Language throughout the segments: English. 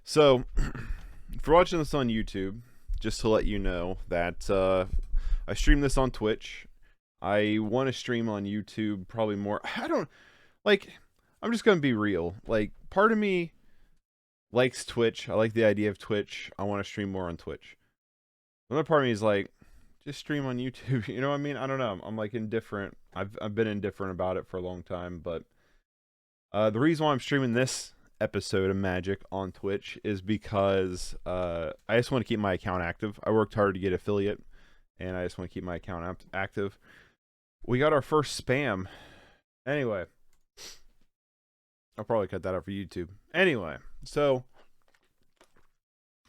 So, if you're watching this on YouTube, just to let you know that I stream this on Twitch. I want to stream on YouTube probably more. I don't like. I'm just gonna be real. Like, part of me likes Twitch. I like the idea of Twitch. I want to stream more on Twitch. Another part of me is like, just stream on YouTube. You know what I mean? I don't know. I'm like indifferent. I've been indifferent about it for a long time, but the reason why I'm streaming this episode of Magic on Twitch is because I just want to keep my account active. I worked hard to get affiliate, and I just want to keep my account active. We got our first spam. Anyway, I'll probably cut that out for YouTube. Anyway, so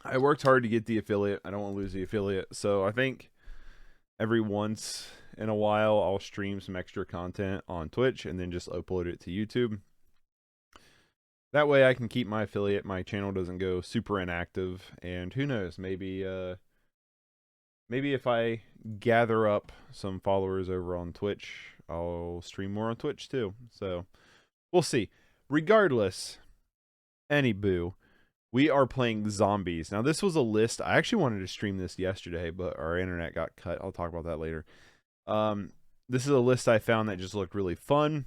I worked hard to get the affiliate. I don't want to lose the affiliate. So I think every once in a while I'll stream some extra content on Twitch and then just upload it to YouTube. That way I can keep my affiliate. My channel doesn't go super inactive. And who knows, maybe if I gather up some followers over on Twitch, I'll stream more on Twitch too. So we'll see. Regardless, anywho, we are playing zombies. Now, this was a list. I actually wanted to stream this yesterday, but our internet got cut. I'll talk about that later. This is a list I found that just looked really fun,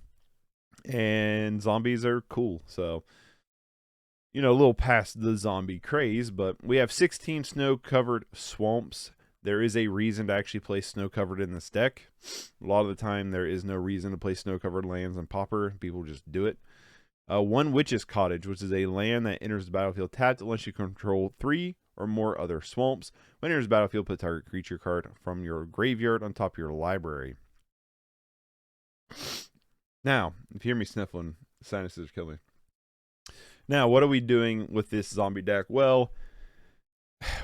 and zombies are cool. So, you know, a little past the zombie craze, but we have 16 snow-covered swamps. There is a reason to actually play snow-covered in this deck. A lot of the time, there is no reason to play snow-covered lands and Pauper. People just do it. One Witch's Cottage, which is a land that enters the battlefield tapped unless you control 3 or more other swamps. When it enters the battlefield, put a target creature card from your graveyard on top of your library. Now, if you hear me sniffling, sinuses are killing me. Now, what are we doing with this zombie deck? Well,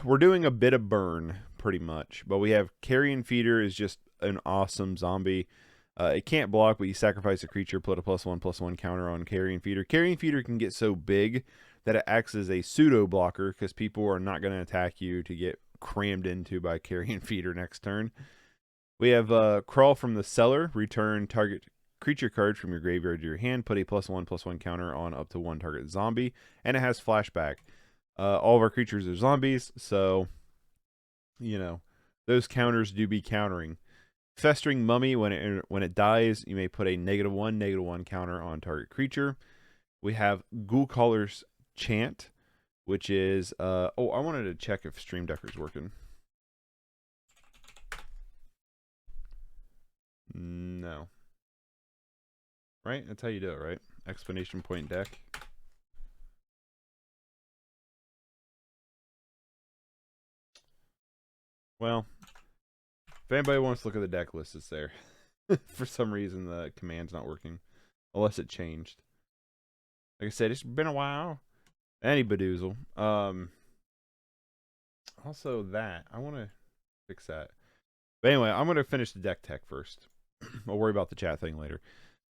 we're doing a bit of burn, pretty much. But we have Carrion Feeder is just an awesome zombie. It can't block, but you sacrifice a creature, put a +1/+1 counter on Carrion Feeder. Carrion Feeder can get so big that it acts as a pseudo blocker because people are not going to attack you to get crammed into by Carrion Feeder next turn. We have Crawl from the Cellar. Return target creature card from your graveyard to your hand. Put a +1/+1 counter on up to one target zombie. And it has flashback. All of our creatures are zombies, so, you know, those counters do be countering. Festering Mummy, when it dies, you may put a -1/-1 counter on target creature. We have Ghoulcaller's Chant, which is I wanted to check if Stream Decker's working. No. Right? That's how you do it, right? Exclamation point deck. Well, if anybody wants to look at the deck list, it's there. For some reason, the command's not working. Unless it changed. Like I said, it's been a while. Any badoozle. Also that. I want to fix that. But anyway, I'm going to finish the deck tech first. I'll worry about the chat thing later.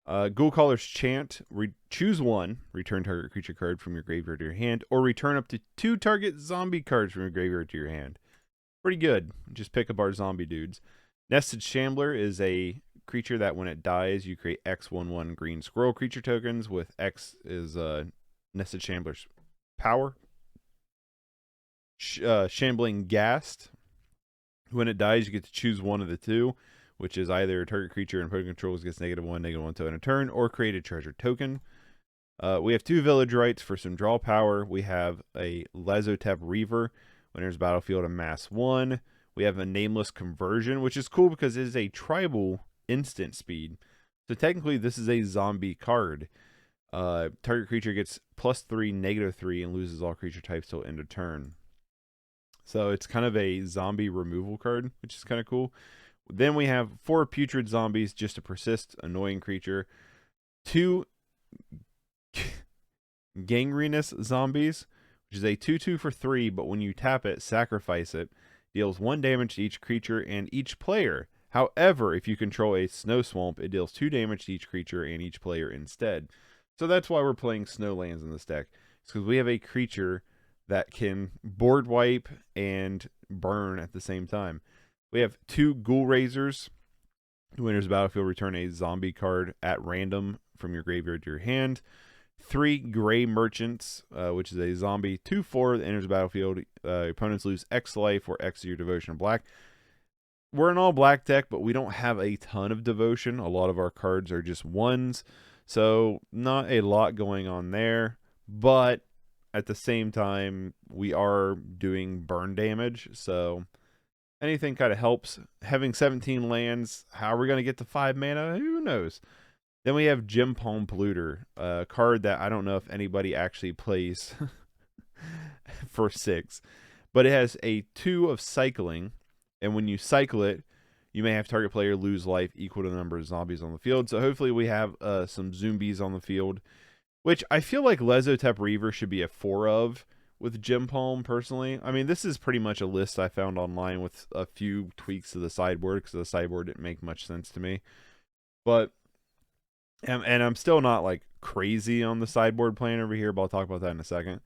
Ghoulcaller's Chant. Choose one. Return target creature card from your graveyard to your hand. Or return up to 2 target zombie cards from your graveyard to your hand. Pretty good. Just pick up our zombie dudes. Nested Shambler is a creature that when it dies, you create X/1/1 green squirrel creature tokens, with X is Nested Shambler's power. Shambling Ghast. When it dies, you get to choose one of the two, which is either a target creature and opponent controls gets -1/-1 token a turn, or create a treasure token. We have 2 Village Rights for some draw power. We have a Lazotep Reaver. When there's battlefield, amass 1. We have a Nameless Conversion, which is cool because it is a tribal instant speed. So technically, this is a zombie card. Target creature gets +3, -3, and loses all creature types till end of turn. So it's kind of a zombie removal card, which is kind of cool. Then we have 4 Putrid Zombies, just a persist, annoying creature. 2 Gangrenous Zombies, which is a 2/2 for 3, but when you tap it, sacrifice it. Deals 1 damage to each creature and each player. However, if you control a snow swamp, it deals 2 damage to each creature and each player instead. So that's why we're playing snow lands in this deck. It's because we have a creature that can board wipe and burn at the same time. We have 2 Ghoul Raisers. When enters the battlefield, return a zombie card at random from your graveyard to your hand. 3 Gray Merchants, which is a zombie. 2/4 that enters the battlefield. Opponents lose X life or X your devotion black. We're an all black deck, but we don't have a ton of devotion. A lot of our cards are just 1s. So not a lot going on there. But at the same time, we are doing burn damage. So anything kind of helps. Having 17 lands, how are we going to get to 5 mana? Who knows? Then we have Gem Palm Polluter, a card that I don't know if anybody actually plays for 6. But it has a 2 of cycling, and when you cycle it, you may have target player lose life equal to the number of zombies on the field. So hopefully we have some zombies on the field, which I feel like Lezotep Reaver should be a 4 of with Gem Palm, personally. I mean, this is pretty much a list I found online with a few tweaks to the sideboard, because the sideboard didn't make much sense to me. But... And I'm still not like crazy on the sideboard plan over here, but I'll talk about that in a second.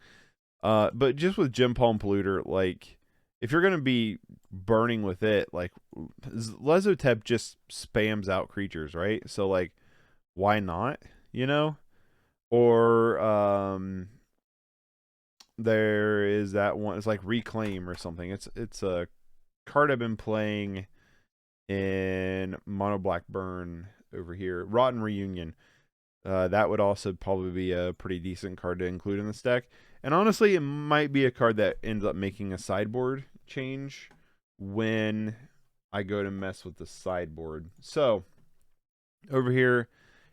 But just with Gem Palm Polluter, like, if you're gonna be burning with it, like, Lezotep just spams out creatures, right? So like, why not? You know? Or there is that one. It's like Reclaim or something. It's a card I've been playing in Mono Black Burn over here. Rotten Reunion. That would also probably be a pretty decent card to include in this deck. And honestly, it might be a card that ends up making a sideboard change when I go to mess with the sideboard. So, over here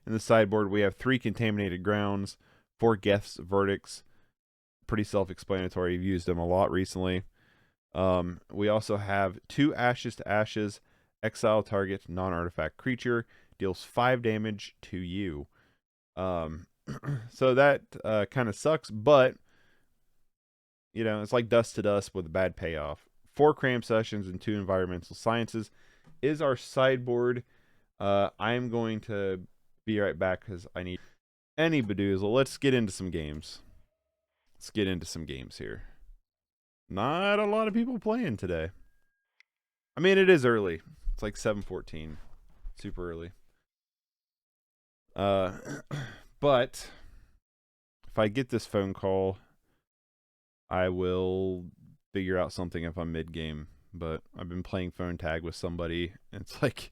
in the sideboard, we have 3 Contaminated Grounds, 4 Geth's Verdicts. Pretty self-explanatory. You've used them a lot recently. We also have 2 Ashes to Ashes. Exile target non-artifact creature. Deals 5 damage to you. So that kind of sucks, but you know, it's like Dust to Dust with a bad payoff. 4 Cram Sessions and 2 Environmental Sciences is our sideboard. I'm going to be right back because I need any bedoozle. Let's get into some games. Let's get into some games here. Not a lot of people playing today. I mean, it is early. It's like 7:14. Super early. But if I get this phone call, I will figure out something if I'm mid-game. But I've been playing phone tag with somebody, and it's like,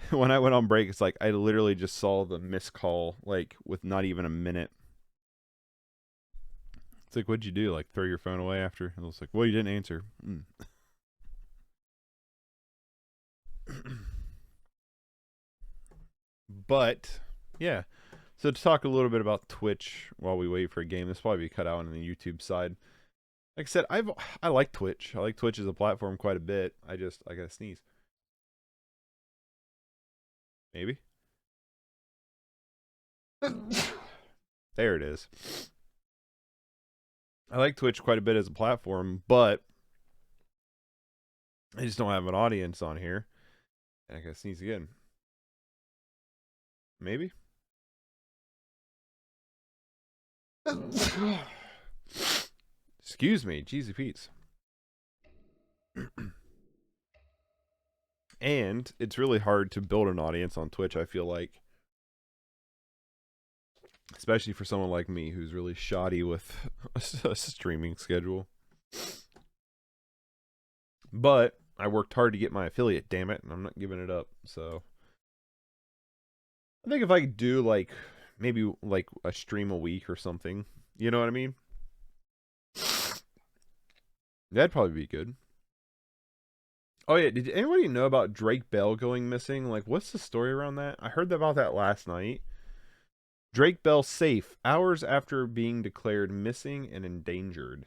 when I went on break, it's like I literally just saw the missed call, like, with not even a minute. It's like, what'd you do? Like, throw your phone away after? And I was like, well, you didn't answer. But yeah, so to talk a little bit about Twitch while we wait for a game, this will probably be cut out on the YouTube side. Like I said, I like Twitch. I like Twitch as a platform quite a bit. I gotta sneeze. Maybe. There it is. I like Twitch quite a bit as a platform, but I just don't have an audience on here. And I gotta sneeze again. Maybe. Excuse me, Jeezy Pete's. And it's really hard to build an audience on Twitch, I feel like. Especially for someone like me who's really shoddy with a streaming schedule. But I worked hard to get my affiliate, damn it, and I'm not giving it up. So I think if I could do like maybe like a stream a week or something, you know what I mean? That'd probably be good. Oh yeah, did anybody know about Drake Bell going missing? Like, what's the story around that? I heard about that last night. Drake Bell safe hours after being declared missing and endangered.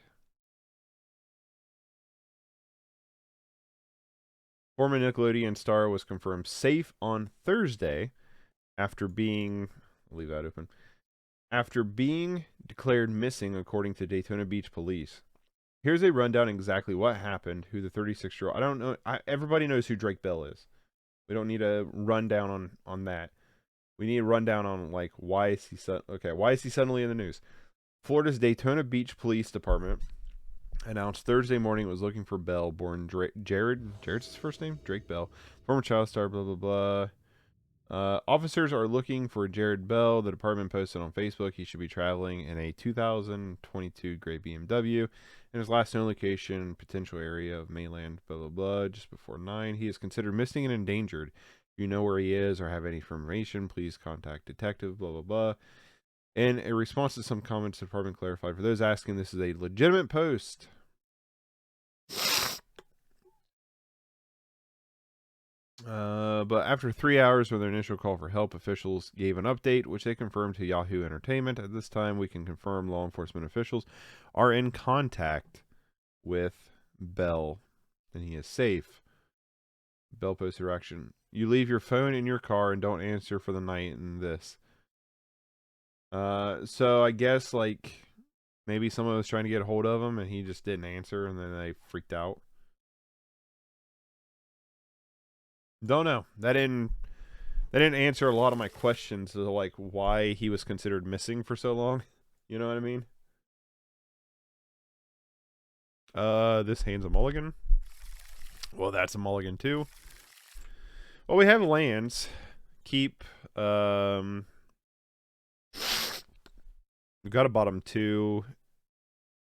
Former Nickelodeon star was confirmed safe on Thursday after being, I'll leave that open, after being declared missing according to Daytona Beach police. Here's a rundown exactly what happened, who the 36-year-old, I don't know, everybody knows who Drake Bell is. We don't need a rundown on that. We need a rundown on, like, why is he suddenly in the news? Florida's Daytona Beach Police Department announced Thursday morning it was looking for Bell, born Jared's his first name? Drake Bell. Former child star, blah, blah, blah. Officers are looking for Jared Bell. The department posted on Facebook he should be traveling in a 2022 gray BMW. In his last known location, potential area of mainland, blah, blah, blah, just before 9. He is considered missing and endangered. If you know where he is or have any information, please contact detective, blah, blah, blah. In a response to some comments, the department clarified, for those asking, this is a legitimate post. But after 3 hours with their initial call for help, officials gave an update, which they confirmed to Yahoo Entertainment. At this time, we can confirm law enforcement officials are in contact with Bell, and he is safe. Bell posted reaction. You leave your phone in your car and don't answer for the night in this. So I guess, like, maybe someone was trying to get a hold of him, and he just didn't answer, and then they freaked out. Don't know. That didn't answer a lot of my questions to like why he was considered missing for so long. You know what I mean? This hand's a mulligan. Well, that's a mulligan too. Well, we have lands. Keep we got a bottom 2.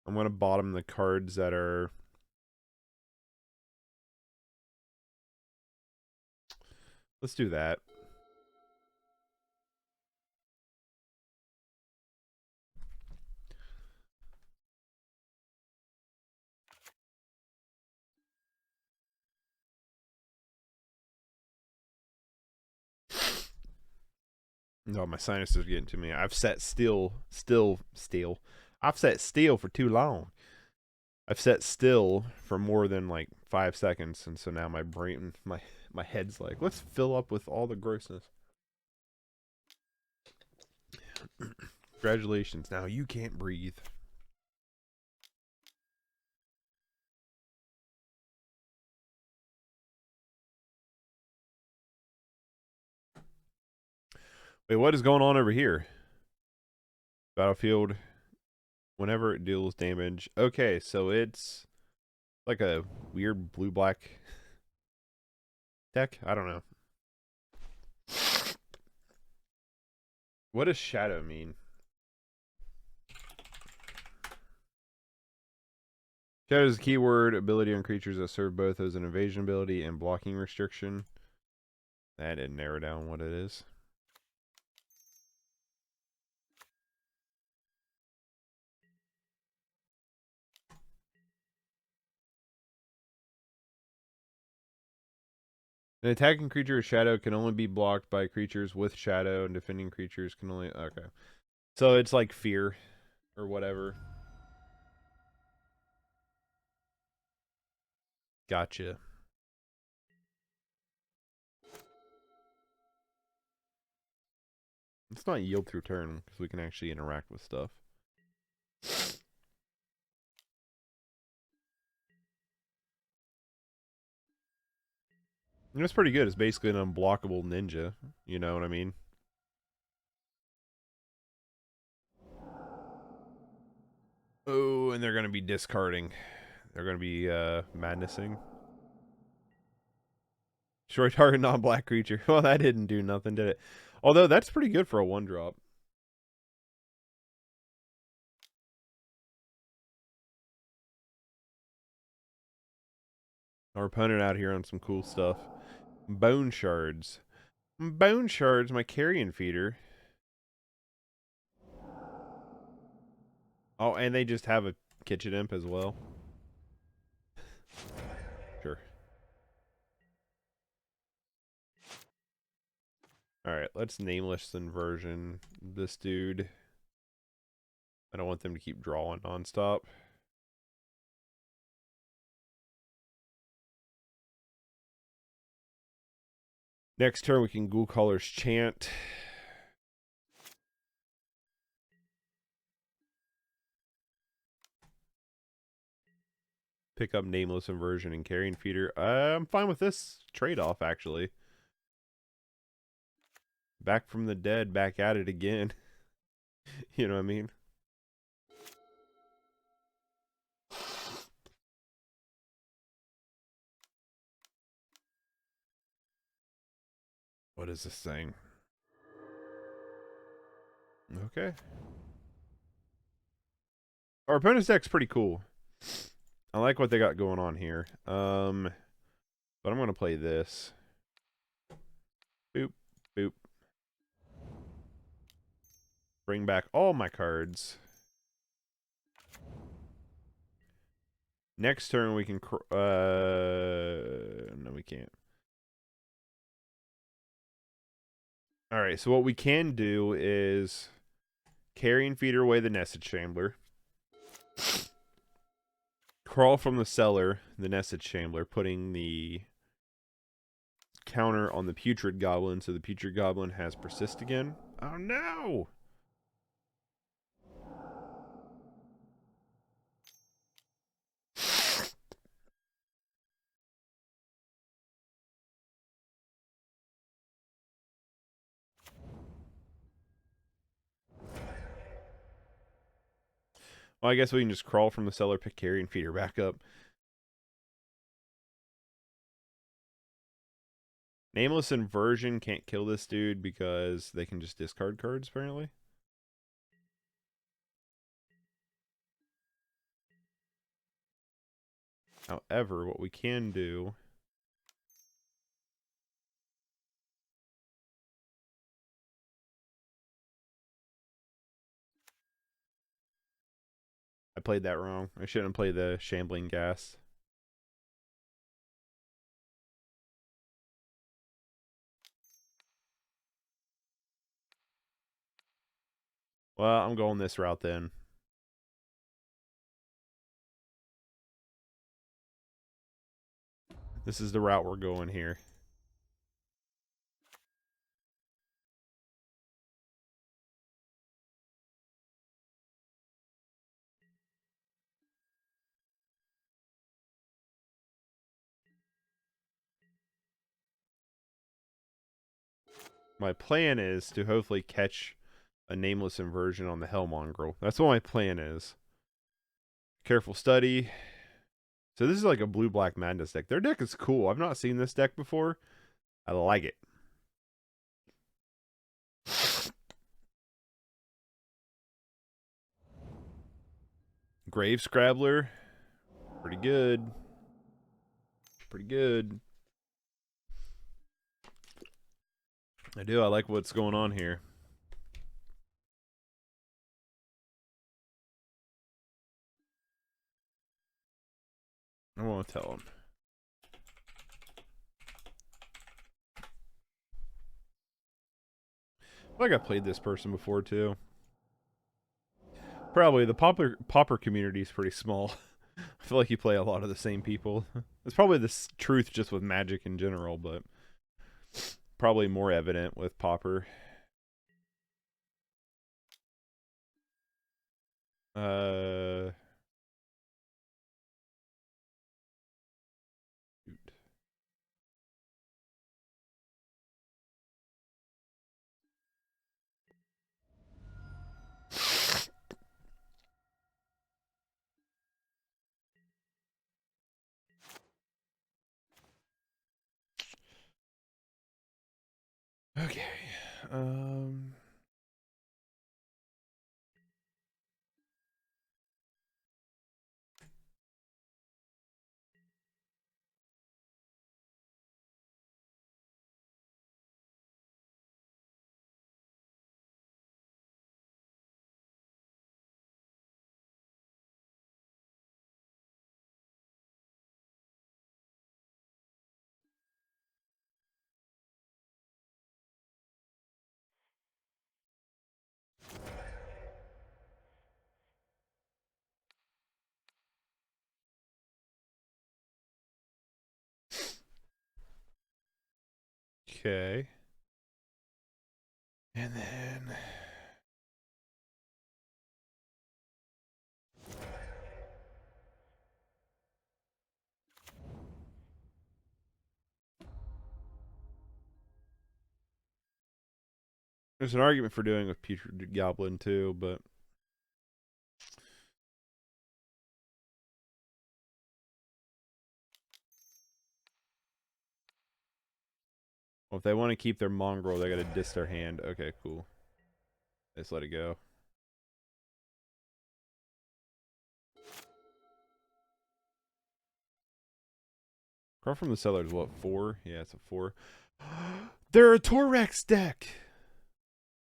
I'm gonna bottom the cards that are let's do that. No, my sinus is getting to me. I've sat still. I've sat still for too long. I've sat still for more than like 5 seconds, and so now my brain, my head's like, let's fill up with all the grossness. Congratulations. Now you can't breathe. Wait, what is going on over here? Battlefield, whenever it deals damage. Okay, so it's like a weird blue-black deck? I don't know. What does shadow mean? Shadow is a keyword ability on creatures that serve both as an evasion ability and blocking restriction. That didn't narrow down what it is. An attacking creature with shadow can only be blocked by creatures with shadow, and defending creatures can only... Okay. So it's like fear or whatever. Gotcha. It's not yield through turn because we can actually interact with stuff. And it's pretty good. It's basically an unblockable ninja. You know what I mean? Oh, and they're going to be discarding. They're going to be madnessing. Destroy target non-black creature. Well, that didn't do nothing, did it? Although, that's pretty good for a 1-drop. Our opponent out here on some cool stuff. Bone shards. Bone shards, my carrion feeder. Oh, and they just have a kitchen imp as well. Sure. Alright, let's nameless inversion this dude. I don't want them to keep drawing nonstop. Next turn we can Ghoul Caller's Chant. Pick up Nameless Inversion and Carrion Feeder. I'm fine with this trade-off, actually. Back from the dead, back at it again. You know what I mean? what is this thing? Okay. Our opponent's deck's pretty cool. I like what they got going on here. But I'm gonna play this. Boop, boop. Bring back all my cards. Next turn we can no we can't. Alright, so what we can do is carrying feeder away the nested shambler. Crawl from the cellar, the nested shambler, putting the counter on the putrid goblin, so the putrid goblin has persist again. Oh no! Well, I guess we can just crawl from the cellar, pick carrying feeder back up. Nameless Inversion can't kill this dude because they can just discard cards, apparently. However, what we can do... I played that wrong. I shouldn't play the Shambling Gas. Well, I'm going this route then. This is the route we're going here. My plan is to hopefully catch a Nameless Inversion on the Hellmongrel. That's what my plan is. Careful Study. So this is like a blue-black madness deck. Their deck is cool. I've not seen this deck before. I like it. Grave Scrabbler. Pretty good. Pretty good. I do. I like what's going on here. I won't tell him. I think I played this person before too. Probably the pauper community is pretty small. I feel like you play a lot of the same people. It's probably the truth just with Magic in general, but probably more evident with pauper. Okay. Okay. And then there's an argument for doing with Putrid Goblin too, but Well, if they want to keep their mongrel, they got to diss their hand. Okay, cool. Let's let it go. Crawl from the cellar is what, 4? Yeah, it's a 4. They're a Torex deck!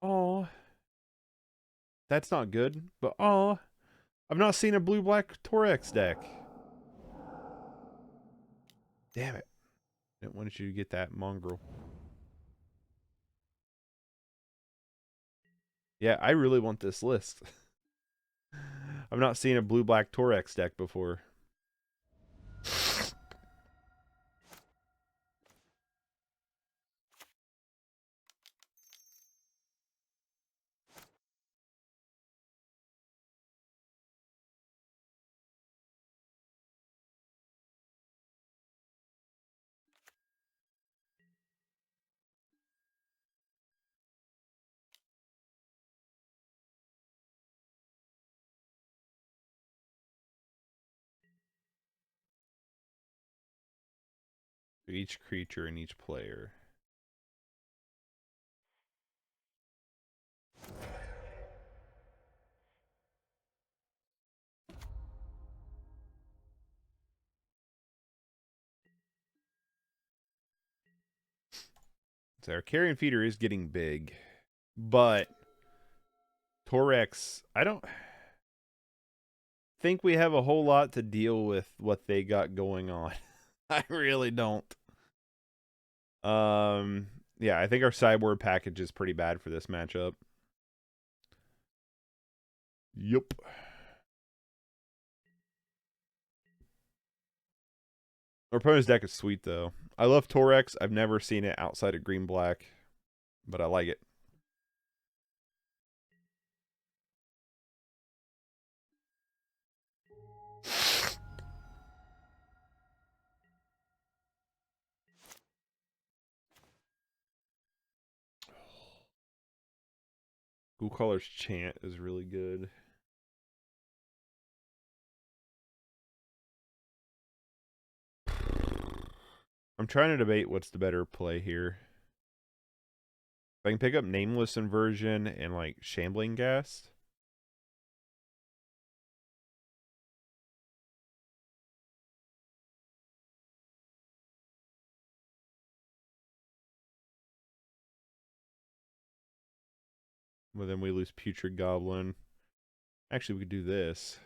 Oh, that's not good, but oh, I've not seen a blue-black Torex deck. Damn it. Didn't want you to get that mongrel. Yeah, I really want this list. I've not seen a blue-black Torex deck before. Each creature and each player. So our carrion feeder is getting big, but Torex, I don't think we have a whole lot to deal with what they got going on. I really don't. Yeah, I think our sideboard package is pretty bad for this matchup. Yup. Our opponent's deck is sweet, though. I love Torex. I've never seen it outside of green-black, but I like it. Cool Color's Chant is really good. I'm trying to debate what's the better play here. If I can pick up Nameless Inversion and like Shambling Ghast. Well, then we lose Putrid Goblin. Actually, we could do this.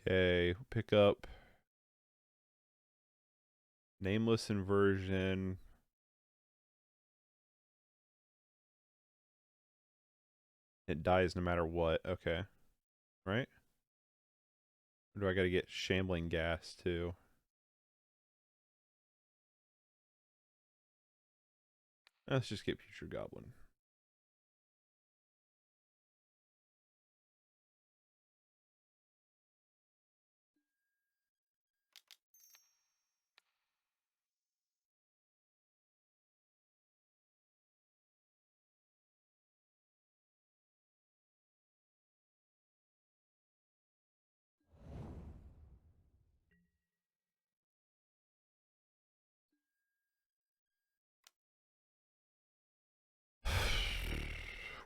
Okay, pick up Nameless Inversion. It dies no matter what. Okay. Right? Or do I gotta get Shambling Ghast too? Let's just get Putrid Goblin.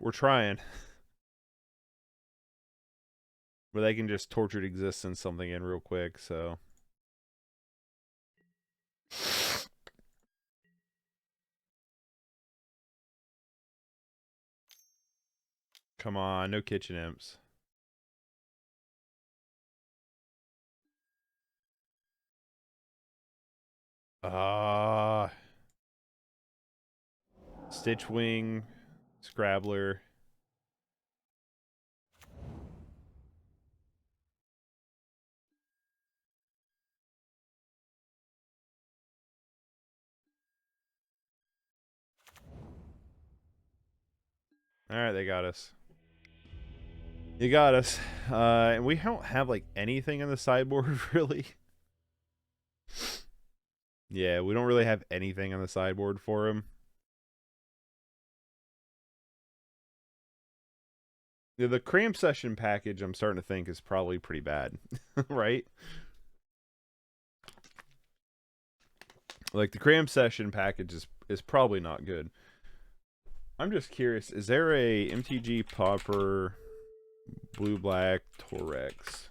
We're trying. But they can just Tortured Existence something in real quick, so. Come on, no Kitchen Imps. Stitchwing, Scrabbler. Alright, they got us. You got us. And we don't have, like, anything in the sideboard, really. Yeah, we don't really have anything on the sideboard for him. The cram session package, I'm starting to think, is probably pretty bad. Right? Like, the cram session package is probably not good. I'm just curious, is there a MTG Pauper Blue-Black Torex?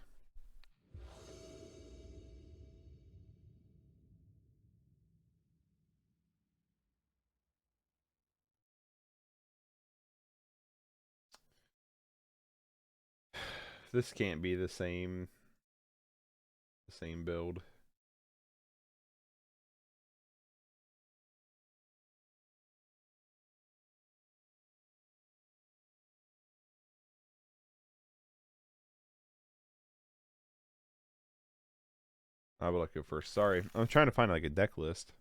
This can't be the same build. I will look at first. Sorry. I'm trying to find like a deck list.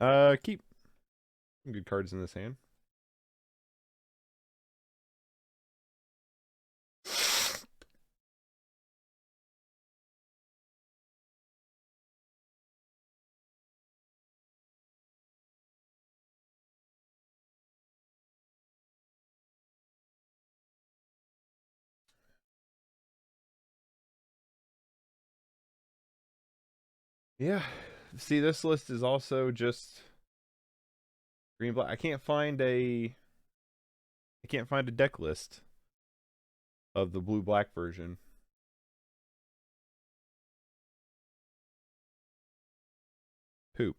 Keep some good cards in this hand. Yeah. See, this list is also just green black. I can't find a deck list of the blue black version. Poop.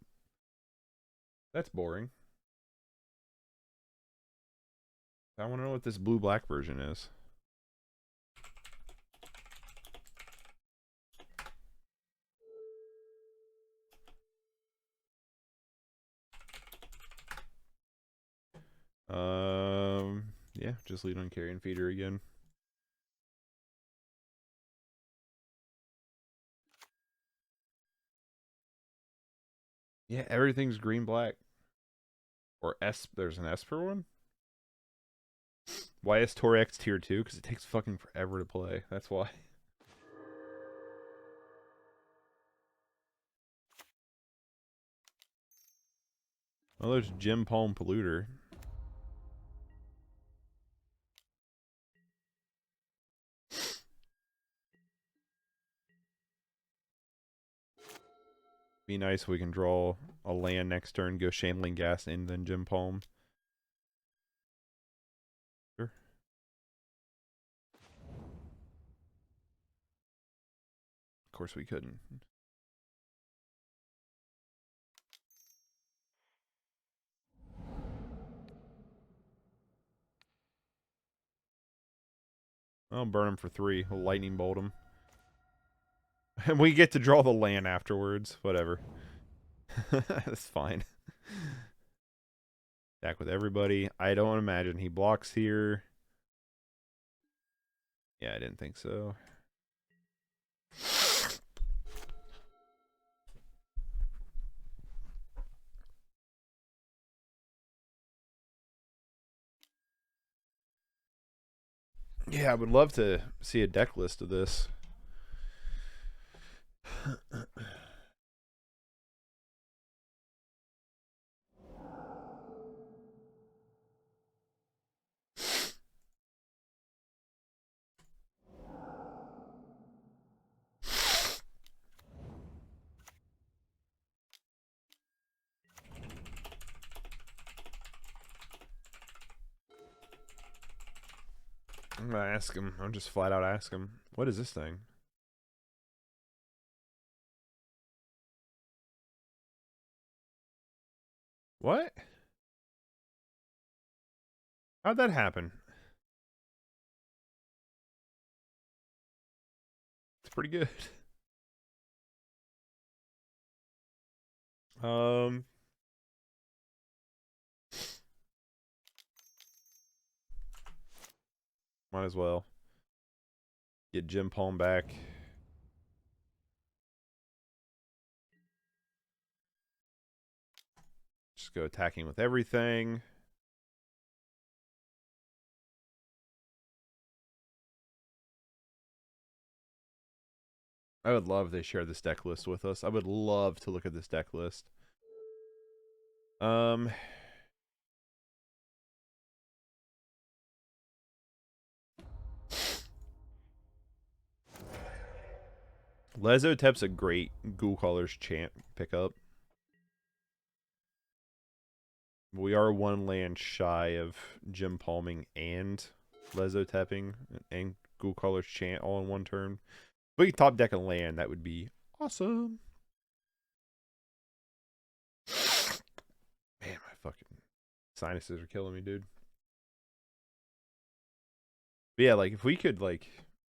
That's boring. I want to know what this blue black version is. Yeah, just lead on carrion feeder again. Yeah, everything's green black. Or S, there's an Esper one? Why is Torex tier 2? Because it takes fucking forever to play. That's why. Oh, there's Jim Palm Polluter. Be nice if we can draw a land next turn, go Shambling Gas, and then Jim Palm. Sure. Of course we couldn't. I'll burn him for 3. We'll lightning bolt him. And we get to draw the land afterwards. Whatever. That's fine. Back with everybody. I don't imagine he blocks here. Yeah, I didn't think so. Yeah, I would love to see a deck list of this. I'm gonna ask him. I'll just flat out ask him. What is this thing? What? How'd that happen? It's pretty good. Um, might as well get Jim Palm back. Just go attacking with everything. I would love if they share this deck list with us. I would love to look at this deck list. Lezotep's a great Ghoul Caller's Chant pickup. We are one land shy of Gem Palming and Lezotepping and Ghoul Caller's Chant all in one turn. If we could top deck a land, that would be awesome. Man, my fucking sinuses are killing me, dude. But yeah, like, if we could, like,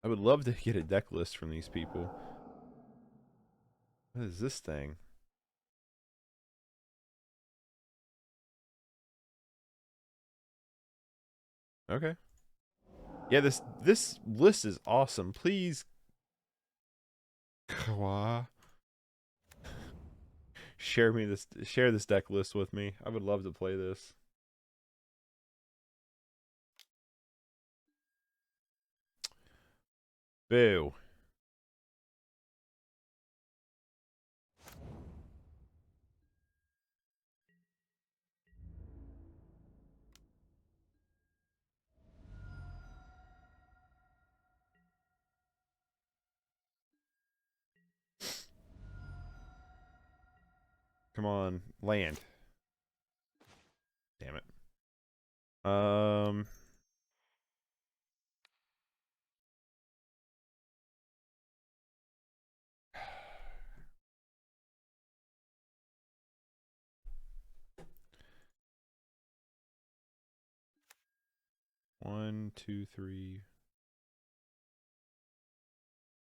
I would love to get a deck list from these people. What is this thing? Okay. Yeah, this list is awesome. Please, Kawa, share this deck list with me. I would love to play this. Boo. Come on, land. Damn it. 1, 2, 3.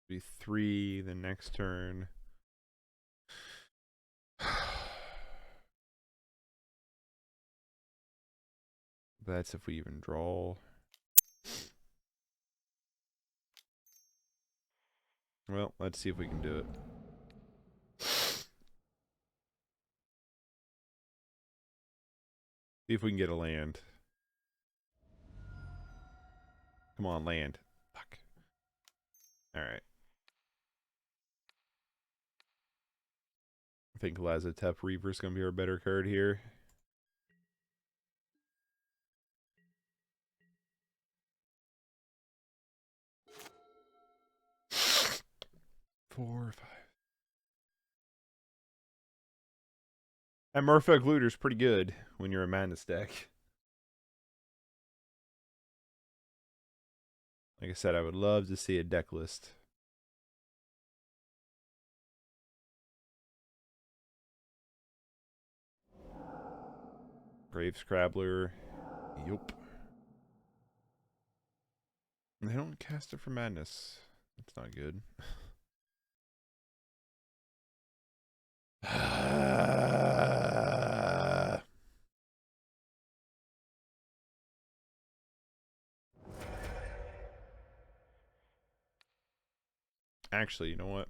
Be 3 the next turn. That's if we even draw. Well, let's see if we can do it. See if we can get a land. Come on, land. Fuck. Alright. I think Lazotep Reaper's gonna be our better card here. Four, 5. That Merfolk Looter's pretty good when you're a Madness deck. Like I said, I would love to see a deck list. Grave Scrabbler. Yup. They don't cast it for Madness. That's not good. Actually, you know what?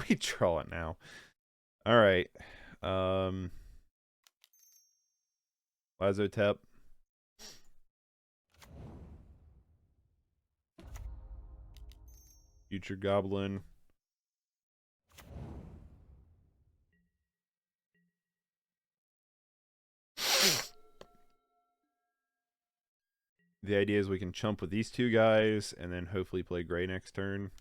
We draw it now. All right. Lazotep. Future Goblin. The idea is we can chump with these two guys and then hopefully play gray next turn.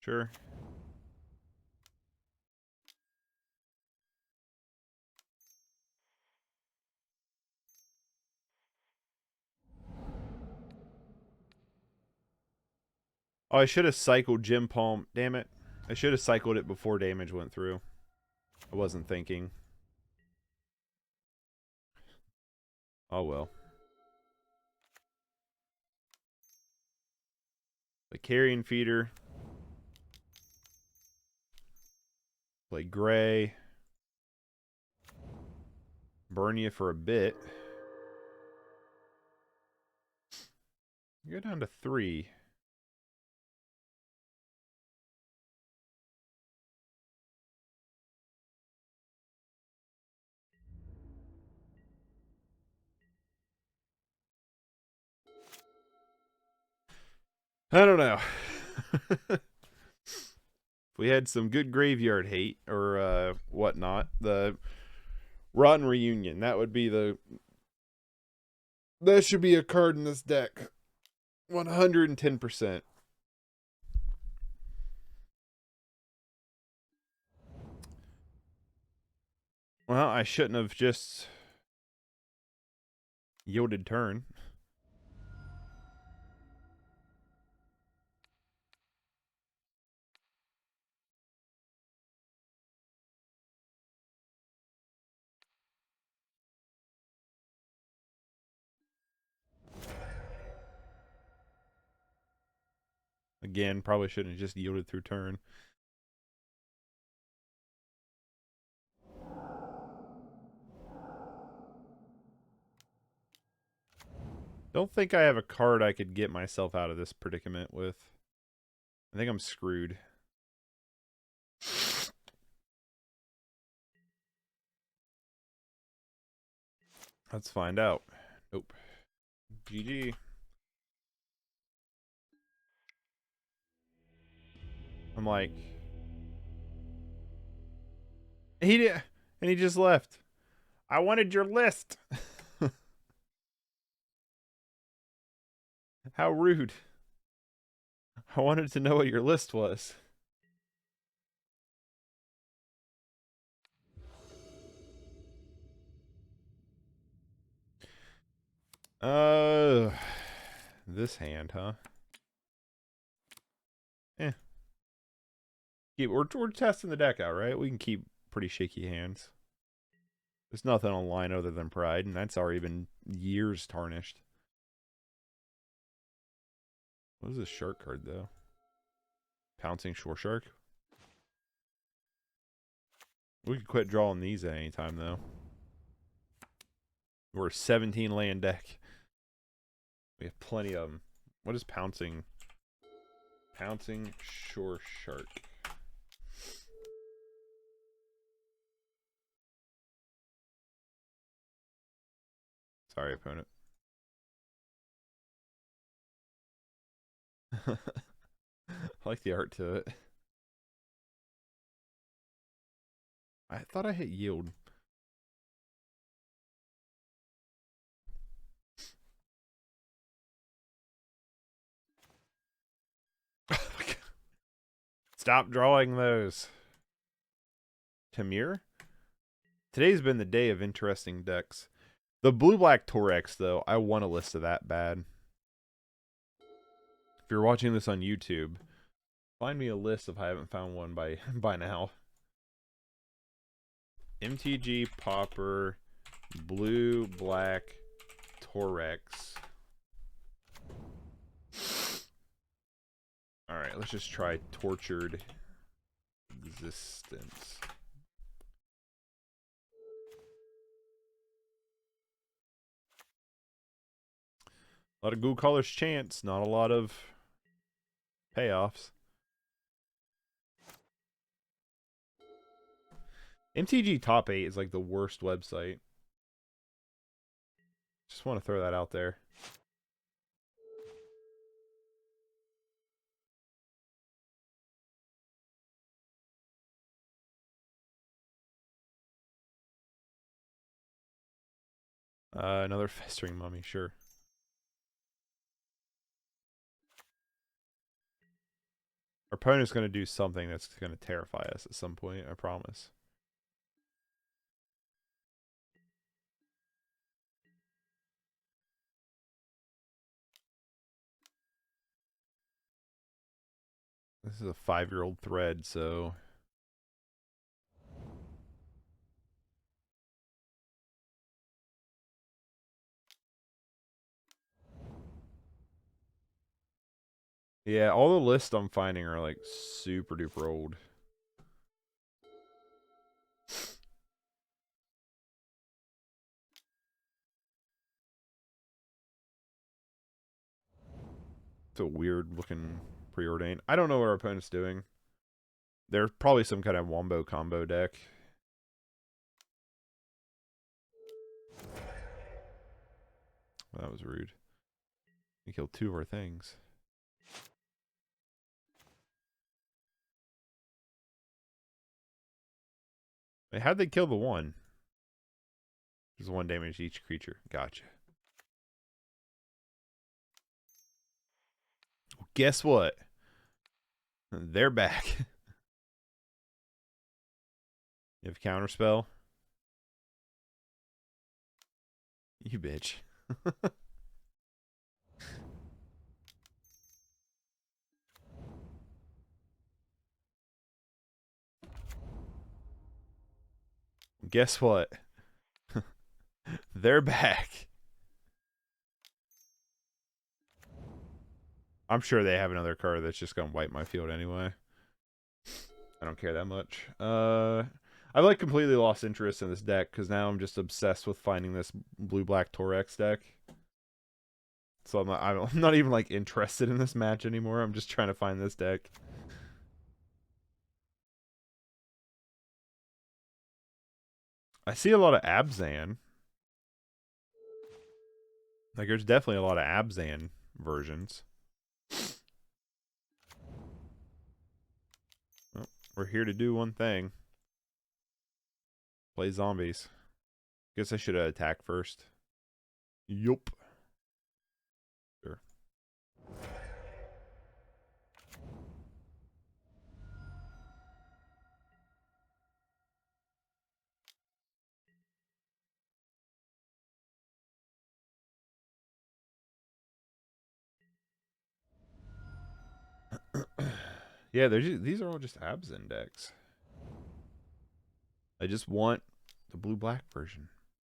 Sure. Oh, I should have cycled Gem Palm. Damn it. I should have cycled it before damage went through. I wasn't thinking. Oh well. The carrion feeder. Play gray. Burn you for a bit. Go down to 3. I don't know. If we had some good graveyard hate or whatnot, the Rotten Reunion, that would be the... That should be a card in this deck. 110%. Well, I shouldn't have just yielded turn. Again, probably shouldn't have just yielded through turn. Don't think I have a card I could get myself out of this predicament with. I think I'm screwed. Let's find out. Nope. GG. I'm like... He did, and he just left. I wanted your list. How rude. I wanted to know what your list was. This hand, huh? Eh. We're testing the deck out, right? We can keep pretty shaky hands. There's nothing online other than Pride, and that's already been years tarnished. What is this shark card, though? Pouncing Shore Shark? We could quit drawing these at any time, though. We're a 17 land deck. We have plenty of them. What is Pouncing? Pouncing Shore Shark. Sorry, opponent. I like the art to it. I thought I hit yield. Stop drawing those. Tamir? Today's been the day of interesting decks. The blue-black Torex, though, I want a list of that bad. If you're watching this on YouTube, find me a list if I haven't found one by now. MTG Pauper blue-black Torex. Alright, let's just try Tortured Existence. A lot of Goo Colors chance, not a lot of payoffs. MTG Top 8 is like the worst website. Just want to throw that out there. Another Festering Mummy, sure. Our opponent's going to do something that's going to terrify us at some point, I promise. This is a 5-year-old thread, so yeah, all the lists I'm finding are like super duper old. It's a weird looking preordained. I don't know what our opponent's doing. They're probably some kind of wombo combo deck. Well, that was rude. We killed 2 of our things. Wait, how'd they kill the one? There's 1 damage to each creature. Gotcha. Well, guess what? They're back. You have counterspell? You bitch. Guess what? They're back. I'm sure they have another card that's just gonna wipe my field anyway. I don't care that much. I've like completely lost interest in this deck because now I'm just obsessed with finding this blue-black Torex deck. So I'm not even like interested in this match anymore. I'm just trying to find this deck. I see a lot of Abzan. Like, there's definitely a lot of Abzan versions. Well, we're here to do one thing. Play zombies. Guess I should have attacked first. Yup. Sure. Yeah, these are all just Abzan decks. I just want the blue-black version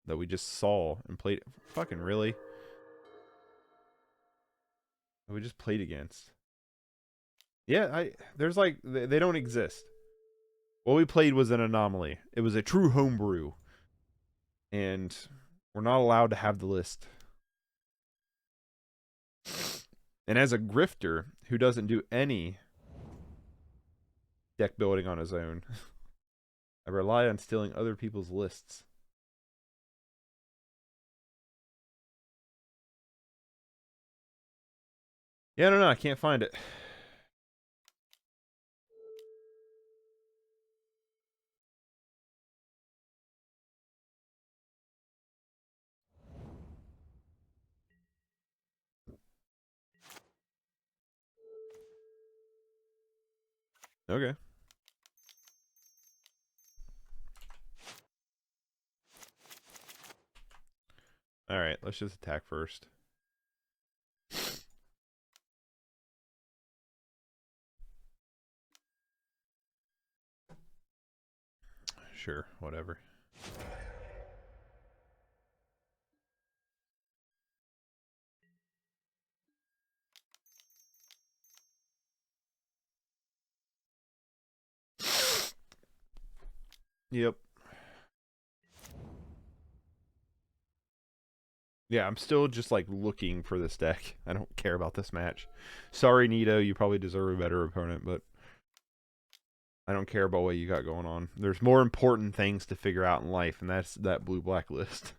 that we just saw and played. Fucking really? That we just played against. Yeah, there's like, they don't exist. What we played was an anomaly. It was a true homebrew. And we're not allowed to have the list. And as a grifter who doesn't do any deck building on his own, I rely on stealing other people's lists. Yeah, no, I can't find it. Okay. Alright, let's just attack first. Sure, whatever. Yep. Yeah, I'm still just like looking for this deck. I don't care about this match. Sorry, Nito, you probably deserve a better opponent, but I don't care about what you got going on. There's more important things to figure out in life, and that's that blue-black list.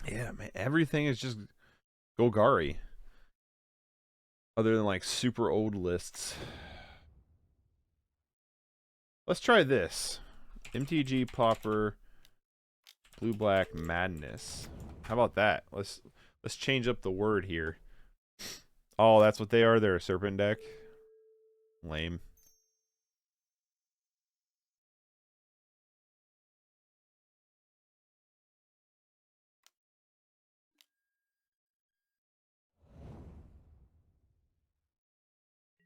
Yeah, man, everything is just Golgari. Other than like super old lists. Let's try this. MTG Pauper Blue Black Madness. How about that? Let's change up the word here. Oh, that's what they are. They're a serpent deck. Lame.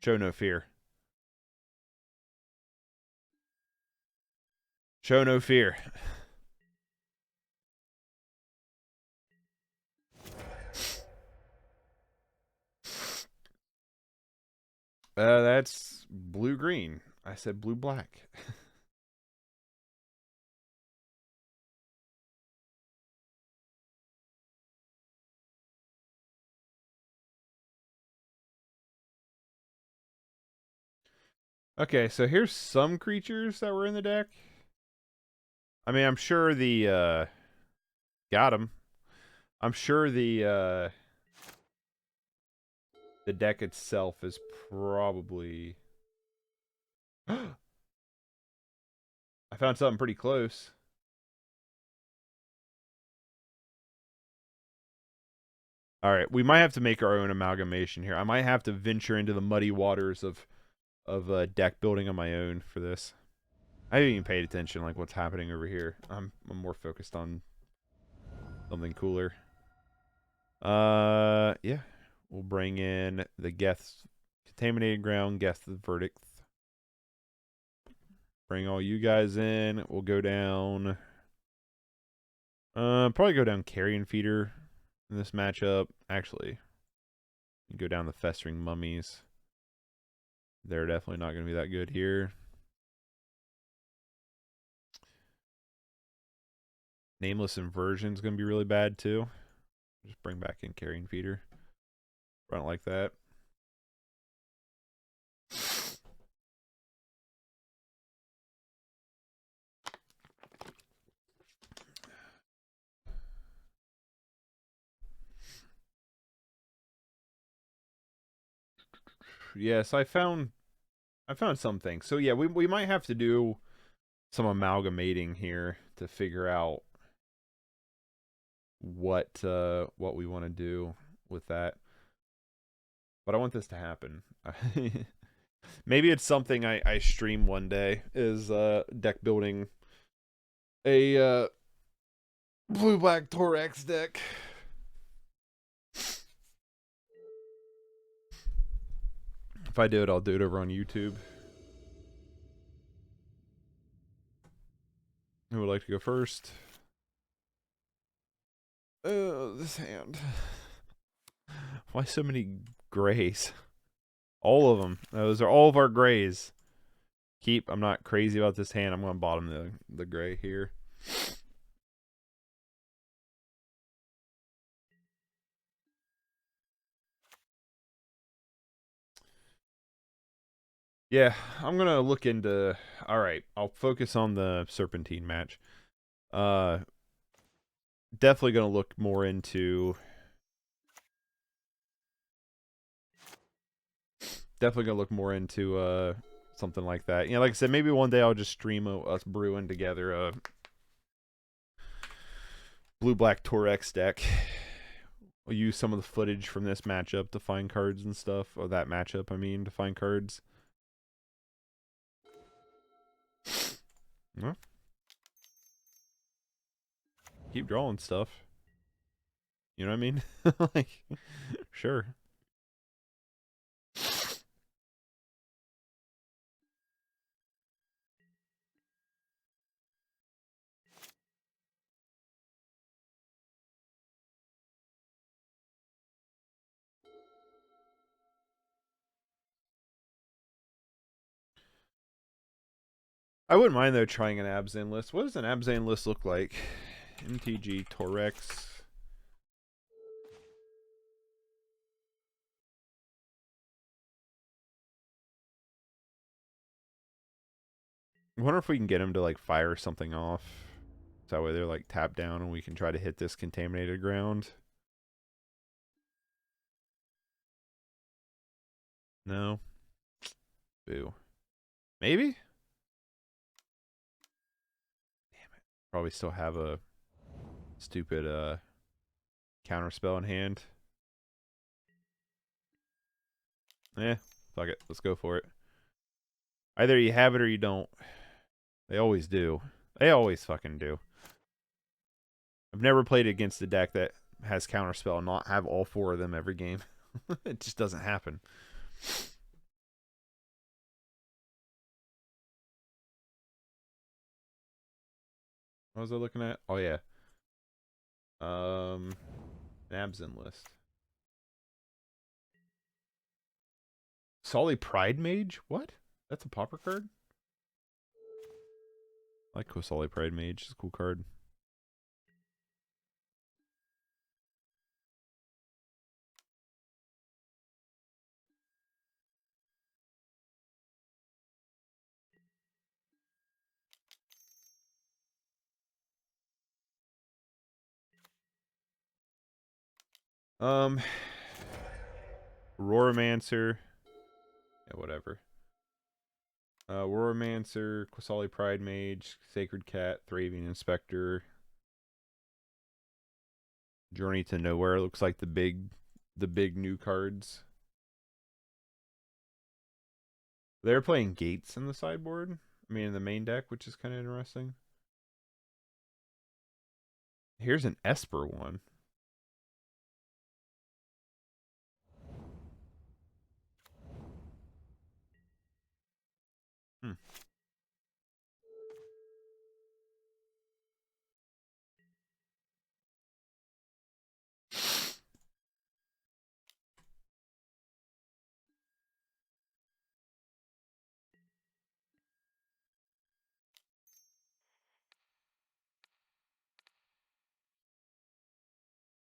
Show no fear. Show no fear. That's blue-green. I said blue-black. Okay, so here's some creatures that were in the deck. I mean, I'm sure the got him. I'm sure the deck itself is probably I found something pretty close. All right, we might have to make our own amalgamation here. I might have to venture into the muddy waters of deck building on my own for this. I haven't even paid attention like what's happening over here. I'm more focused on something cooler. Yeah. We'll bring in the Geth's contaminated ground, Geth's verdict. Bring all you guys in. We'll go down. Probably go down Carrion Feeder in this matchup. Actually, go down the Festering Mummies. They're definitely not going to be that good here. Nameless Inversion's going to be really bad too. Just bring back in Carrion Feeder. I don't like that. Yes, I found something. So yeah, we might have to do some amalgamating here to figure out what we want to do with that. But I want this to happen. Maybe it's something I stream one day is deck building a blue black Torex deck. If I do it, I'll do it over on YouTube. Who would like to go first? Oh, this hand. Why so many grays? All of them. Those are all of our grays. I'm not crazy about this hand. I'm going to bottom the gray here. Yeah, I'm going to look into... Alright, I'll focus on the Serpentine match. Definitely going to look more into... something like that. You know, like I said, maybe one day I'll just stream us brewing together a blue-black Torex deck. We'll use some of the footage from this matchup to find cards and stuff. Or that matchup, I mean, to find cards. Well, keep drawing stuff. You know what I mean? Like, sure. I wouldn't mind, though, trying an Abzan list. What does an Abzan list look like? mtg Torex. I wonder if we can get him to, like, fire something off. So that way they're, like, tapped down and we can try to hit this contaminated ground. No. Boo. Maybe? Damn it. Probably still have a stupid counter spell in hand. Fuck it. Let's go for it. Either you have it or you don't. They always do. They always fucking do. I've never played against a deck that has Counterspell and not have all 4 of them every game. It just doesn't happen. What was I looking at? Oh yeah. Absent list. Solly Pride Mage? What? That's a pauper card? I like Solly Pride Mage. It's a cool card. Roaromancer. Yeah, whatever. Roaromancer, Quasali Pride Mage, Sacred Cat, Thravian Inspector, Journey to Nowhere. Looks like the big new cards. They're playing Gates in the sideboard. I mean, in the main deck, which is kind of interesting. Here's an Esper one. Hmm.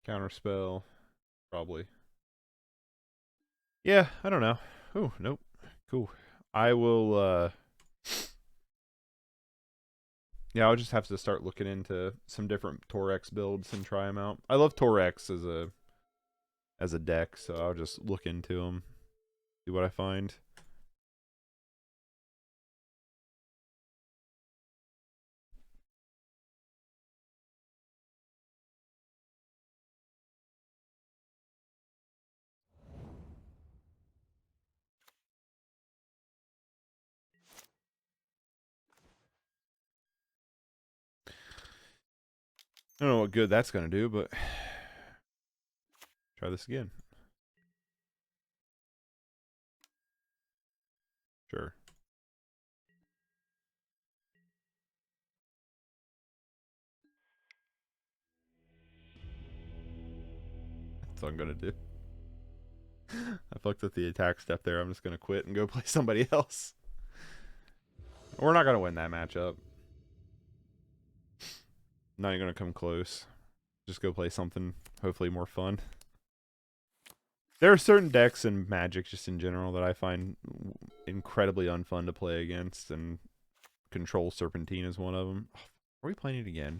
Counterspell, probably. Yeah, I don't know. Oh, nope. Cool. I will, yeah, I'll just have to start looking into some different Torex builds and try them out. I love Torex as a deck, so I'll just look into them, see what I find. I don't know what good that's going to do, but try this again. Sure. That's what I'm going to do. I fucked with the attack step there. I'm just going to quit and go play somebody else. We're not going to win that matchup. Not even going to come close. Just go play something hopefully more fun. There are certain decks in Magic just in general that I find incredibly unfun to play against, and Control Serpentine is one of them. Are we playing it again?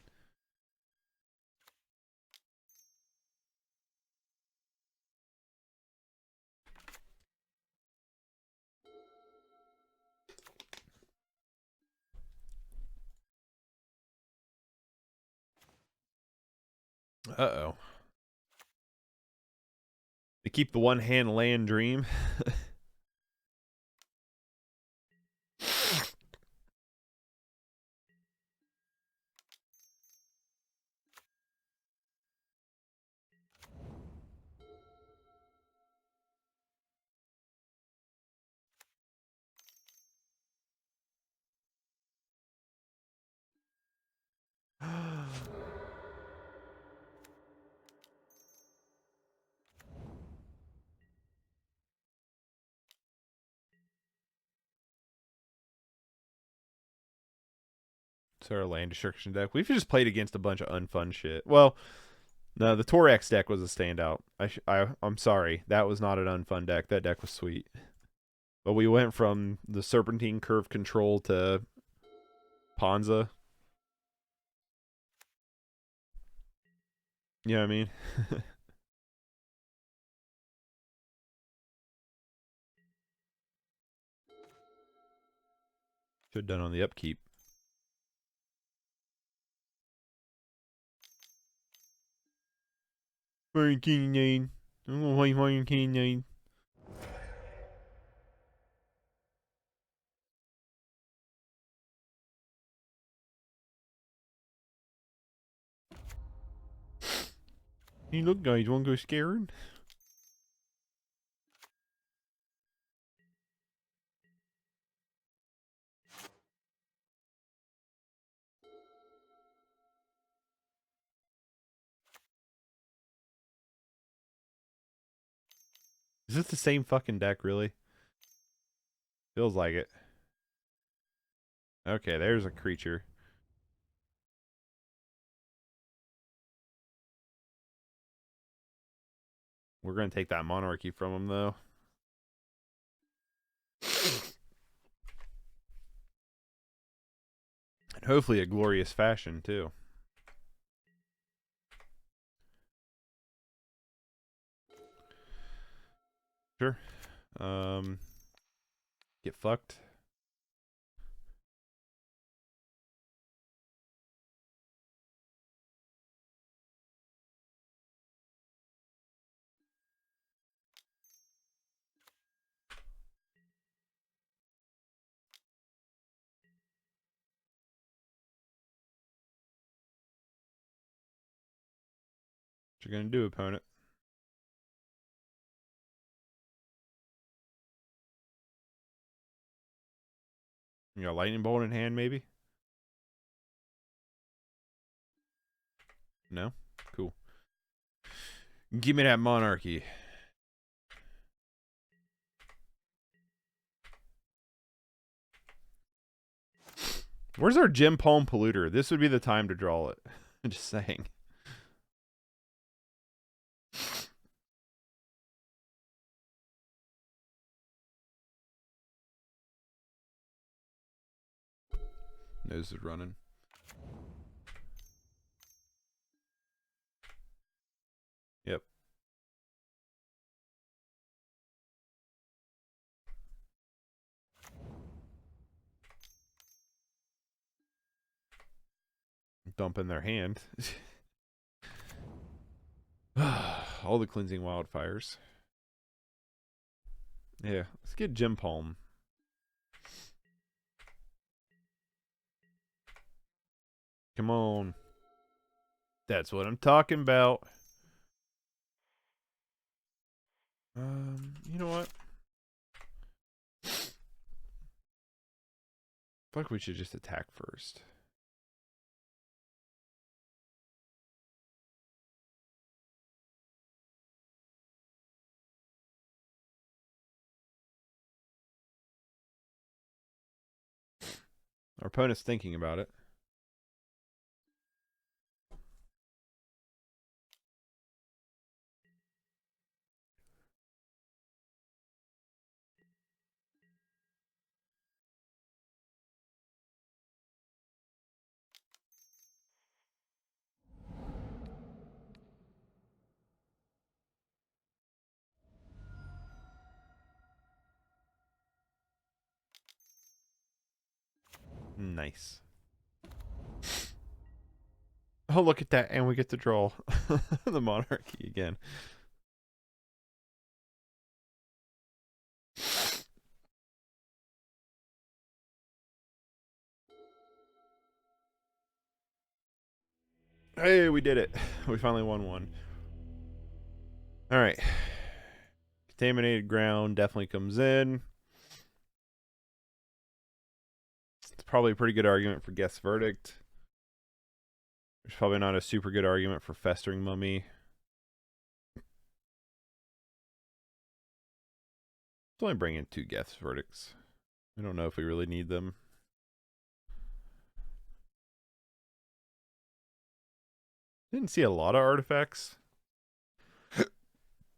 Uh-oh. To keep the one-hand land dream. It's our land destruction deck. We've just played against a bunch of unfun shit. Well, no, the Torex deck was a standout. I'm sorry. That was not an unfun deck. That deck was sweet. But we went from the Serpentine Curve Control to Ponza. You know what I mean? Should have done on the upkeep. Fire King 9. I'm gonna play Fire King 9. Hey, look, guys, wanna go scaring? Is this the same fucking deck, really? Feels like it. Okay, there's a creature. We're gonna take that monarchy from him, though. And hopefully a glorious fashion, too. Sure. Get fucked. What you gonna do, opponent? You got a lightning bolt in hand, maybe? No? Cool. Give me that monarchy. Where's our Gem Palm Polluter? This would be the time to draw it. I'm just saying. Nose is running. Yep. Dump in their hand. All the cleansing wildfires. Yeah, let's get Gem Palm. Come on. That's what I'm talking about. You know what? I feel like we should just attack first. Our opponent's thinking about it. Nice. Oh, look at that. And we get to draw the monarchy again. Hey, we did it. We finally won one. All right. Contaminated ground definitely comes in. It's probably a pretty good argument for guess verdict. There's probably not a super good argument for festering mummy. Let's only bring in 2 guess verdicts. I don't know if we really need them. Didn't see a lot of artifacts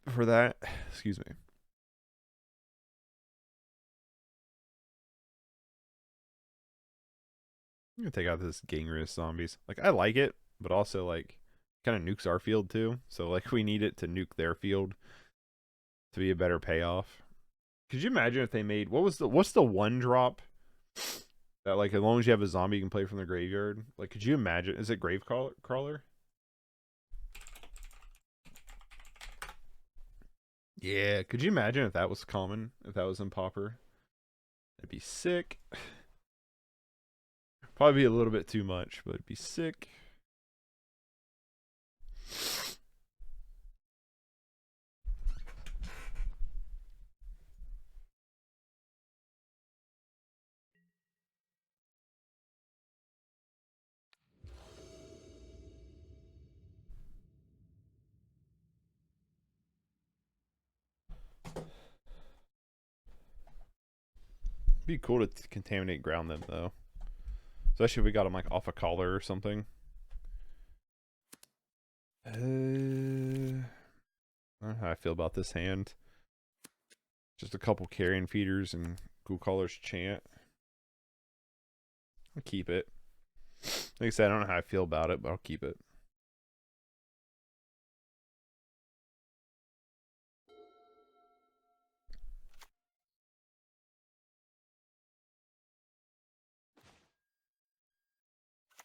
for that. Excuse me. I'm gonna take out this Gangrous zombies. Like, I like it, but also, like, kind of nukes our field too. So, like, we need it to nuke their field to be a better payoff. Could you imagine if they made, what's the 1-drop that, like, as long as you have a zombie you can play from the graveyard? Like, could you imagine? Is it Grave Crawler? Yeah, could you imagine if that was common? If that was in Pauper? That'd be sick. Probably be a little bit too much, but it'd be sick. Be cool to contaminate ground them though, especially if we got them like off a collar or something. I don't know how I feel about this hand. Just a couple carrion feeders and cool colors chant. I'll keep it. Like I said, I don't know how I feel about it, but I'll keep it.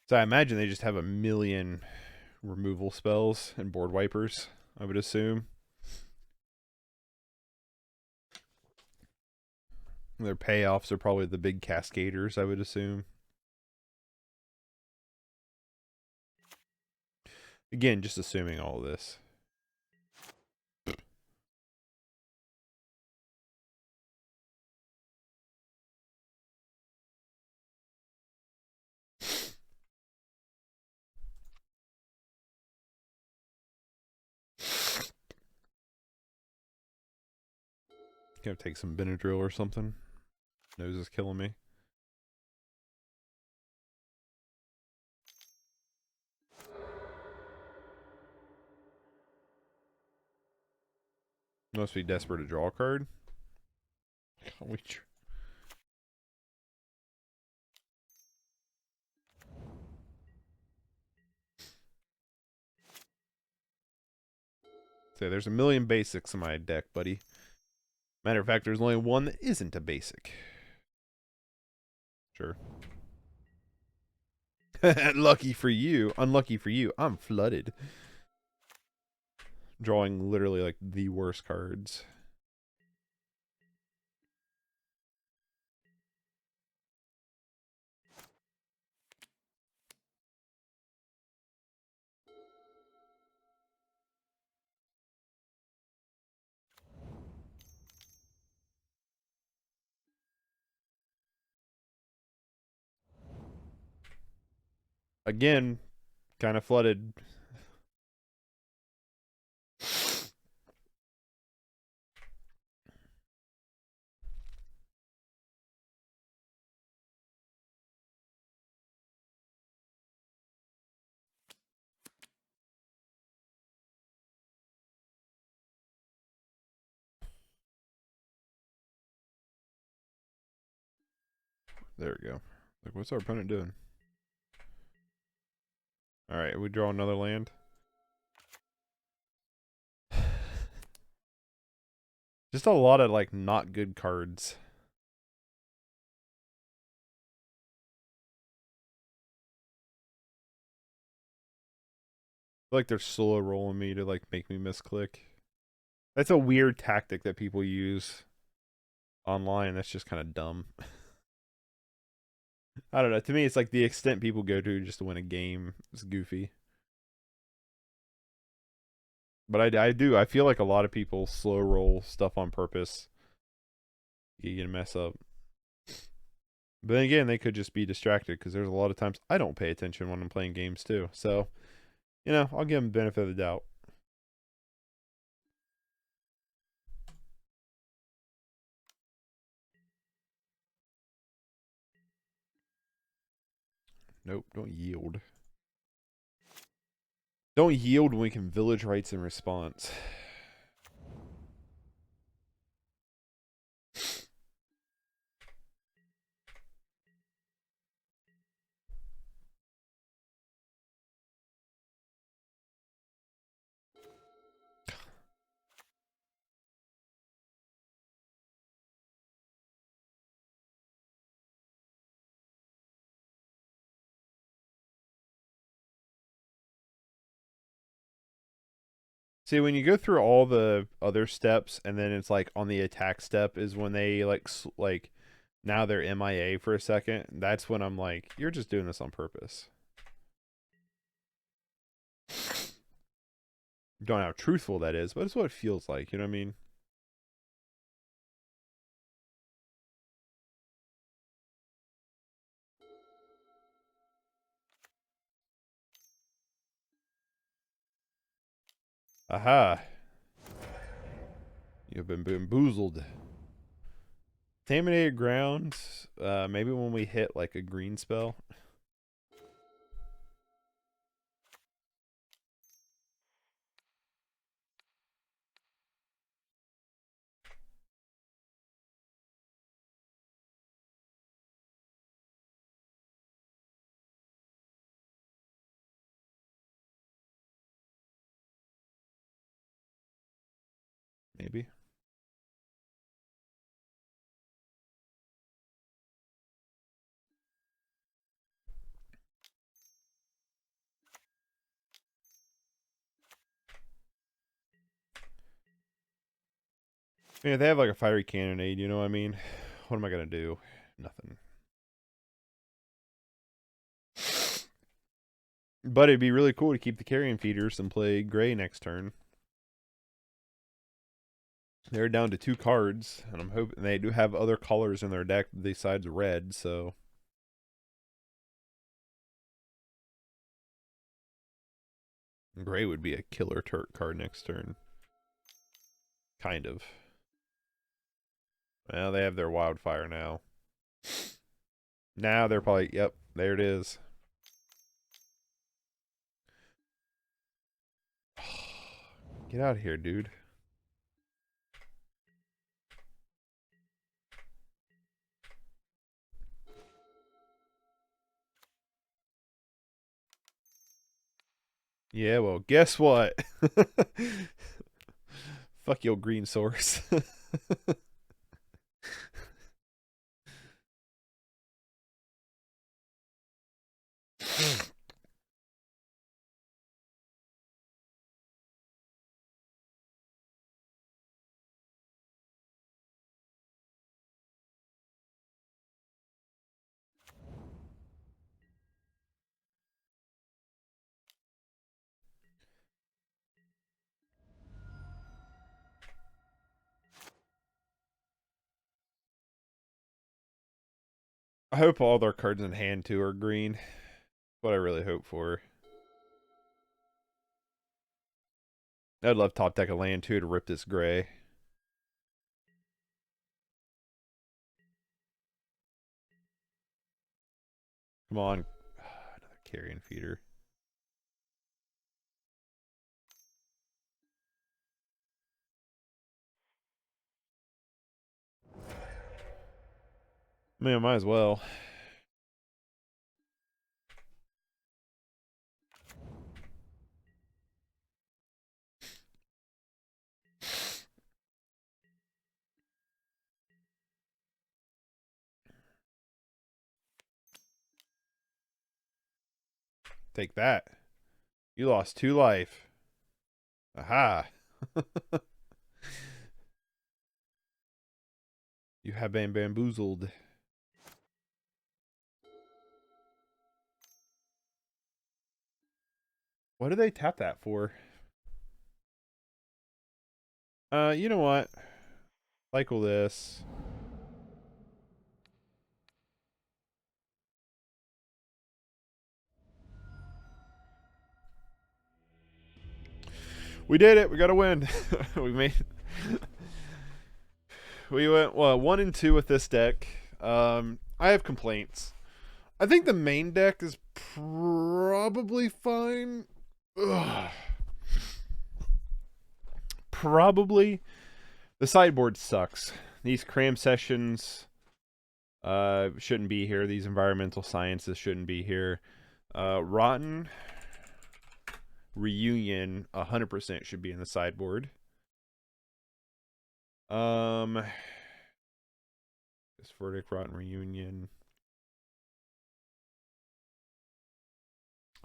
So I imagine they just have a million removal spells and board wipers, I would assume. Their payoffs are probably the big cascaders, I would assume. Again, just assuming all of this. Gonna take some Benadryl or something. Nose is killing me. Must be desperate to draw a card. Say there's a million basics in my deck, buddy. Matter of fact, there's only one that isn't a basic. Sure. Lucky for you. Unlucky for you. I'm flooded. Drawing literally like the worst cards. Again, kind of flooded. There we go. Like, what's our opponent doing? Alright, we draw another land. Just a lot of, like, not good cards. I feel like they're slow rolling me to, like, make me misclick. That's a weird tactic that people use online. That's just kind of dumb. I don't know. To me, it's like the extent people go to just to win a game is goofy. But I do. I feel like a lot of people slow roll stuff on purpose. You can mess up. But then again, they could just be distracted because there's a lot of times I don't pay attention when I'm playing games too. So, you know, I'll give them the benefit of the doubt. Nope, don't yield. Don't yield when we can village rights in response. See, when you go through all the other steps and then it's like on the attack step is when they like now they're MIA for a second. That's when I'm like, you're just doing this on purpose. Don't know how truthful that is, but it's what it feels like. You know what I mean? Aha. You've been bamboozled. Contaminated grounds. Maybe when we hit like a green spell. Maybe. I mean, if they have like a fiery cannonade, you know what I mean? What am I gonna do? Nothing. But it'd be really cool to keep the carrion feeders and play gray next turn. They're down to 2 cards, and I'm hoping they do have other colors in their deck besides red, so. Gray would be a killer Turk card next turn. Kind of. Well, they have their Wildfire now. Now they're probably, yep, there it is. Get out of here, dude. Yeah, well, guess what? Fuck your green source. I hope all their cards in hand too are green. What I really hope for. I'd love top deck a land too to rip this gray. Come on. Another carrion feeder. Man, might as well. Take that. You lost 2 life. Aha. You have been bamboozled. What did they tap that for? You know what? Cycle this. We did it. We got a win. We made. We went 1 and 2 with this deck. I have complaints. I think the main deck is probably fine. Ugh. Probably. The sideboard sucks. These cram sessions shouldn't be here. These environmental sciences shouldn't be here. Rotten Reunion 100% should be in the sideboard. This verdict, Rotten Reunion.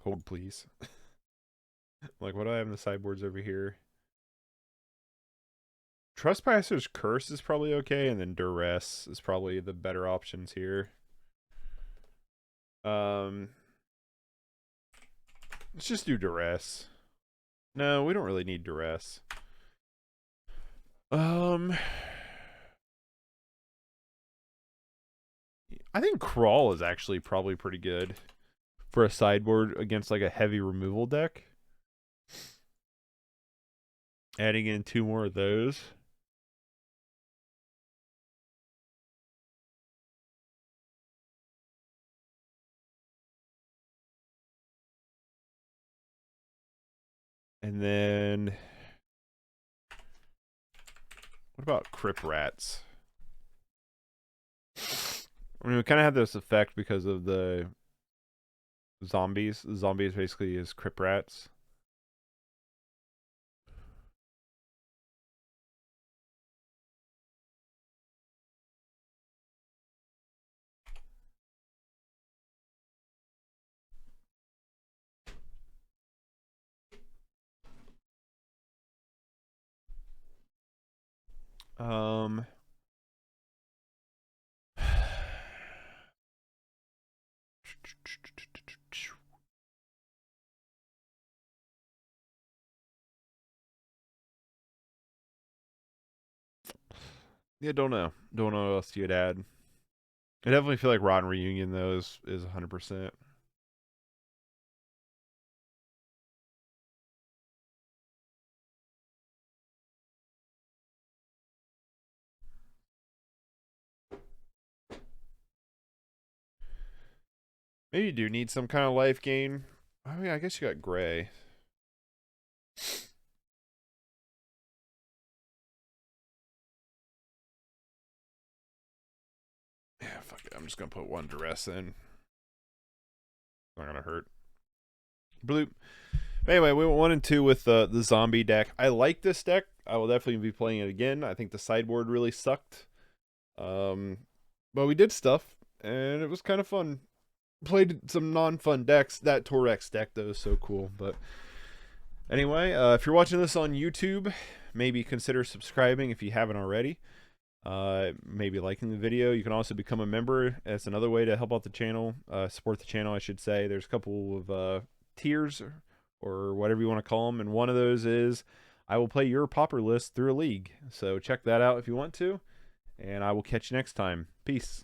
Hold, please. Like, what do I have in the sideboards over here? Trespasser's Curse is probably okay, and then Duress is probably the better options here. Let's just do Duress. No, we don't really need Duress. I think Crawl is actually probably pretty good for a sideboard against like a heavy removal deck. Adding in 2 more of those. And then what about Crip Rats? I mean, we kind of have this effect because of the zombies. The zombies basically is Crip Rats. Yeah, don't know. Don't know what else you'd add. I definitely feel like Rotten Reunion though is 100%. Maybe you do need some kind of life gain. I mean, I guess you got Gray. Yeah, fuck it. I'm just gonna put one duress in. Not gonna hurt. Bloop. Anyway, we went 1 and 2 with the zombie deck. I like this deck. I will definitely be playing it again. I think the sideboard really sucked. But we did stuff, and it was kind of fun. Played some non-fun decks. That Torex deck, though, is so cool. But anyway, if you're watching this on YouTube, maybe consider subscribing if you haven't already. Maybe liking the video. You can also become a member. That's another way to help out the channel, support the channel, I should say. There's a couple of tiers or whatever you want to call them, and one of those is I will play your pauper list through a league. So check that out if you want to, and I will catch you next time. Peace.